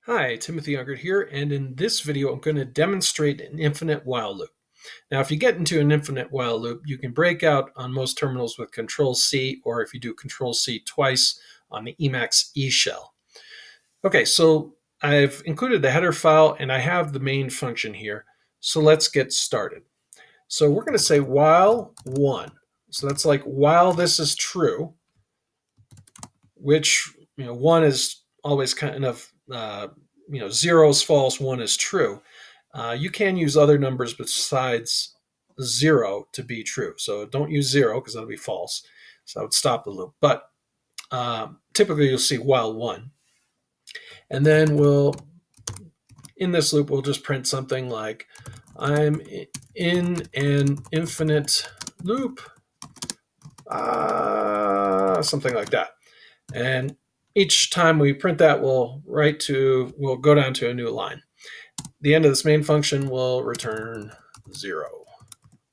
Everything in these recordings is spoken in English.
Hi, Timothy Unkert here, and in this video I'm going to demonstrate an infinite while loop. Now if you get into an infinite while loop, you can break out on most terminals with Control-C, or if you do Control-C twice on the Emacs E shell. Okay, so I've included the header file and I have the main function here, so let's get started. So we're going to say while 1. So that's like while this is true, which 1 is always kind of 0 is false, 1 is true. You can use other numbers besides 0 to be true. So don't use 0 because that'll be false. So I would stop the loop. But typically you'll see while 1. And then in this loop, we'll just print something like I'm in an infinite loop, something like that. And each time we print that, we'll go down to a new line. The end of this main function will return 0.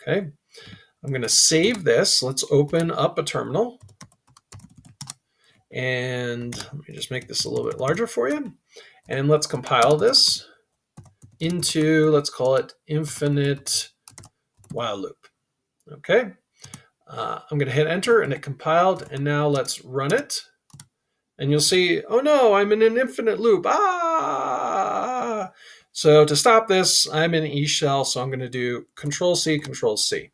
Okay, I'm going to save this. Let's open up a terminal. And let me just make this a little bit larger for you. And let's compile this into, let's call it infinite while loop. Okay, I'm going to hit enter and it compiled. And now let's run it. And you'll see, oh no, I'm in an infinite loop. So to stop this, I'm in E shell, so I'm going to do Control-C, Control-C.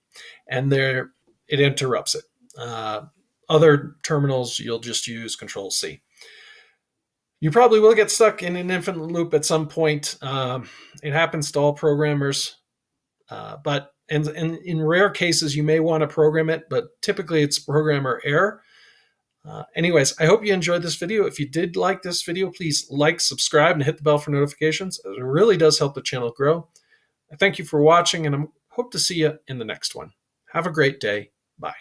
And there, it interrupts it. Other terminals, you'll just use Control-C. You probably will get stuck in an infinite loop at some point. It happens to all programmers. But in rare cases, you may want to program it, but typically it's programmer error. Anyways, I hope you enjoyed this video. If you did like this video, please like, subscribe, and hit the bell for notifications. It really does help the channel grow. I thank you for watching, and I hope to see you in the next one. Have a great day. Bye.